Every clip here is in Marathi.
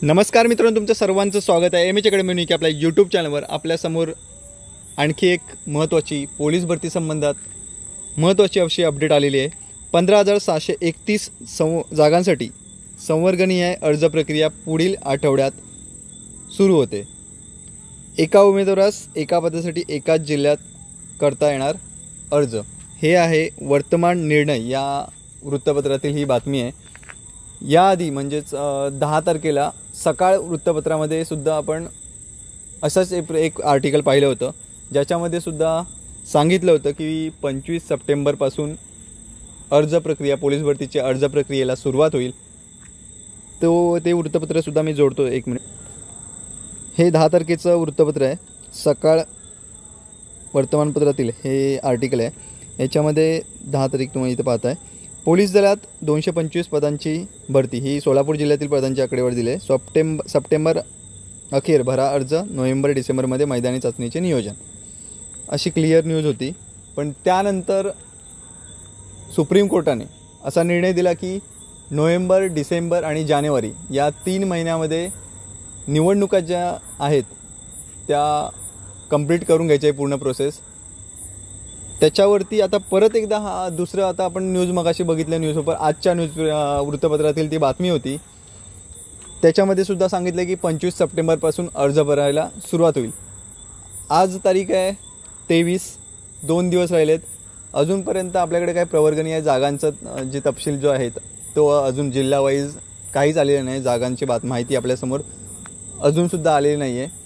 नमस्कार मित्रांनो, तुमचं सर्वांचं स्वागत आहे एम एच अकॅडमी की आपल्या यूट्यूब चॅनलवर। आपल्यासमोर आणखी एक महत्त्वाची पोलीस भरती संबंधात महत्त्वाची अशी अपडेट आलेली आहे। 15,731 जागांसाठी संवर्गनीय अर्ज प्रक्रिया पुढील आठवड्यात सुरू होते। एका उमेदवारास एका पदासाठी एकाच जिल्ह्यात करता येणार अर्ज। हे आहे वर्तमान निर्णय या वृत्तपत्रातील ही बातमी आहे। याआधी म्हणजेच 10 तारखेला सकाळ वृत्तपत्रामध्ये सुद्धा आपण असंच एक आर्टिकल पाहिलं होतं, ज्याच्यामध्ये सुद्धा सांगितलं होतं की 25 सप्टेंबरपासून अर्ज प्रक्रिया पोलीस भरतीची अर्ज प्रक्रियेला सुरुवात होईल। ते वृत्तपत्रसुद्धा मी जोडतो, एक मिनिट। हे 10 तारखेचं वृत्तपत्र आहे, सकाळ वर्तमानपत्रातील हे आर्टिकल आहे। याच्यामध्ये 10 तारीख तुम्ही इथं पाहताय। पोलीस दलात 225 पदांची भरती, ही सोलापूर जिल्ह्यातील पदांची आकडेवारी दिली आहे। सप्टेंबर अखेर भरा अर्ज, नोव्हेंबर डिसेंबरमध्ये मैदानी चाचणीचे नियोजन, अशी क्लिअर न्यूज होती। पण त्यानंतर सुप्रीम कोर्टाने असा निर्णय दिला की नोव्हेंबर, डिसेंबर आणि जानेवारी या 3 महिन्यामध्ये निवडणुका ज्या आहेत त्या कंप्लीट करून घ्यायची आहे पूर्ण प्रोसेस। त्याच्यावरती आता परत एकदा दुसरं आता आपण न्यूज मगाशी बघितलं न्यूजपेपर, आजच्या वृत्तपत्रातील ती बातमी होती। त्याच्यामध्ये सुद्धा सांगितलं की 25 सप्टेंबरपासून अर्ज भरायला सुरुवात होईल। आज तारीख आहे 23, 2 दिवस राहिलेत। अजूनपर्यंत आपल्याकडे काय प्रवर्गनीय जागांचं जे तपशील जो आहे तो अजून जिल्हा वाईज काहीच आलेलं नाही। जागांची माहिती आपल्यासमोर अजूनसुद्धा आलेली नाही आहे।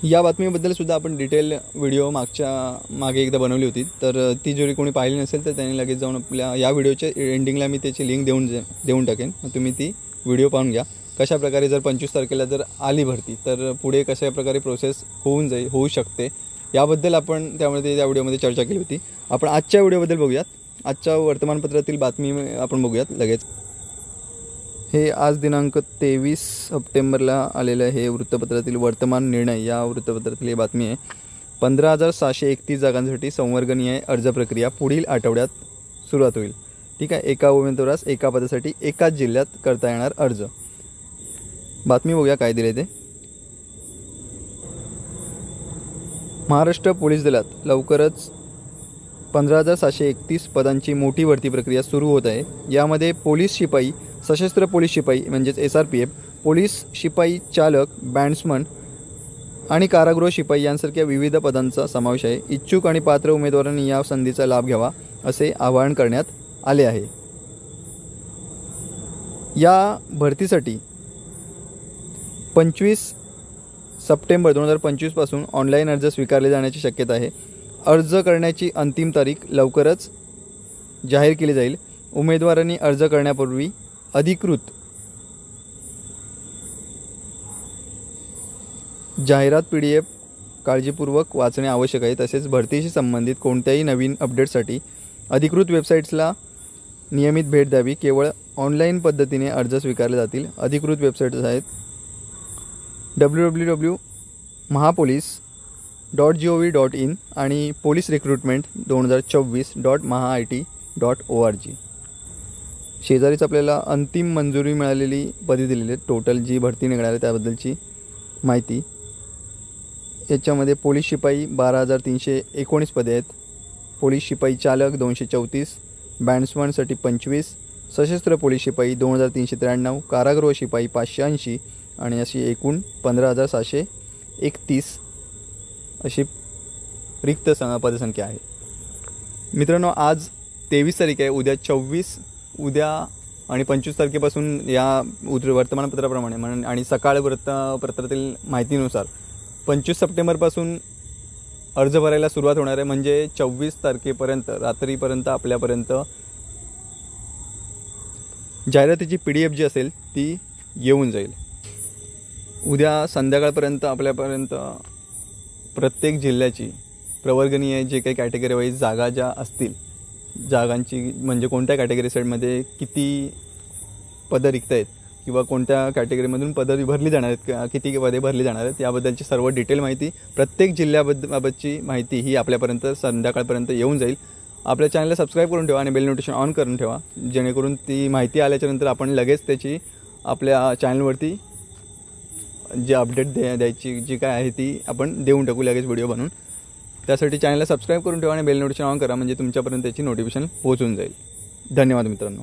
या बातमीबद्दल सुद्धा आपण डिटेल व्हिडिओ मागे एकदा बनवली होती, तर ती जरी कोणी पाहिली नसेल तर त्यांनी लगेच जाऊन आपल्या या व्हिडिओच्या एंडिंगला मी त्याची लिंक देऊन टाकेन। तुम्ही ती व्हिडिओ पाहून घ्या। कशा प्रकारे जर 25 तारखेला जर आली भरती तर पुढे कशा प्रकारे प्रोसेस होऊ शकते याबद्दल आपण त्या व्हिडिओमध्ये चर्चा केली होती। आपण आजच्या व्हिडिओबद्दल बघूयात। आजच्या वर्तमानपत्रातील बातमी आपण बघूयात लगेच। हे आज दिनांक 23 सप्टेंबरला आलेलं हे वृत्तपत्रातील वर्तमान निर्णय या वृत्तपत्रातील ही बातमी आहे। 15,731 जागांसाठी संवर्गनीय अर्ज प्रक्रिया पुढील आठवड्यात सुरुवात होईल। ठीक आहे, एका उमेदवारास एका पदासाठी एकाच जिल्ह्यात करता येणार अर्ज। बातमी बघूया काय दिले ते। महाराष्ट्र पोलीस दलात लवकरच 15,731 पदांची मोठी भरती प्रक्रिया सुरू होत आहे। यामध्ये पोलीस शिपाई, सशस्त्र पोलीस शिपाई म्हणजेच SRPF, पोलीस शिपाई चालक, बँड्समन आणि कारागृह शिपाई यांसारख्या विविध पदांचा समावेश आहे। इच्छुक आणि पात्र उमेदवारांनी या संधीचा लाभ घ्यावा असे आवाहन करण्यात आले आहे। या भरतीसाठी 25 सप्टेंबर 2025 पासून ऑनलाईन अर्ज स्वीकारले जाण्याची शक्यता आहे। अर्ज करण्याची अंतिम तारीख लवकरच जाहीर केली जाईल। उमेदवारांनी अर्ज करण्यापूर्वी अधिकृत जाहिरात PDF काळजीपूर्वक वाचणे आवश्यक आहे। तसेच भरतीशी संबंधित कोणत्याही नवीन अपडेट्ससाठी अधिकृत वेबसाईट्सला नियमित भेट द्यावी। केवळ ऑनलाईन पद्धतीने अर्ज स्वीकारले जातील। अधिकृत वेबसाईट्स आहेत www.mahapolice.gov.in आणि पोलीस रिक्रुटमेंट 2024.mahaIT.org। शेजारीच आपल्याला अंतिम मंजुरी मिळालेली पदे दिलेली आहेत। टोटल जी भरती निघणार आहे त्याबद्दलची माहिती याच्यामध्ये पोलीस शिपाई 12,319 पदे आहेत। पोलीस शिपाई चालक 234, बँड्समनसाठी 25, सशस्त्र पोलीस शिपाई 2,393, कारागृह शिपाई 580 आणि अशी एकूण 15,731 अशी रिक्त पदसंख्या आहे। मित्रांनो, आज 23 तारीख आहे, उद्या 24, उद्या आणि 25 तारखेपासून या वर्तमानपत्राप्रमाणे आणि सकाळ वृत्तपत्रातील माहितीनुसार 25 सप्टेंबरपासून अर्ज भरायला सुरुवात होणार आहे। म्हणजे 24 तारखेपर्यंत रात्रीपर्यंत आपल्यापर्यंत जाहिरातीची PDF जी असेल ती येऊन जाईल। उद्या संध्याकाळपर्यंत आपल्यापर्यंत प्रत्येक जिल्ह्याची प्रवर्गनीय जे काही कॅटेगरी वाईज जागा ज्या असतील, जागांची म्हणजे कोणत्या कॅटेगरी साईडमध्ये किती पदं रिक्त आहेत किंवा कोणत्या कॅटेगरीमधून पदं भरली जाणार आहेत, किती पदे भरली जाणार आहेत याबद्दलची सर्व डिटेल माहिती, प्रत्येक जिल्ह्याबाबतची माहिती ही आपल्यापर्यंत संध्याकाळपर्यंत येऊन जाईल। आपल्या चॅनलला सबस्क्राईब करून ठेवा आणि बेल नोटिफिकेशन ऑन करून ठेवा, जेणेकरून ती माहिती आल्याच्यानंतर आपण लगेच त्याची आपल्या चॅनलवरती जे अपडेट द्यायची जी काय आहे ती आपण देऊन टाकू लगेच व्हिडिओ बनवून. त्यासाठी चॅनलला सबस्क्राईब करून ठेवा आणि बेल नोटिफिकेशन ऑन करा, म्हणजे तुमच्यापर्यंत त्याची नोटिफिकेशन पोहोचून जाईल. धन्यवाद मित्रांनो.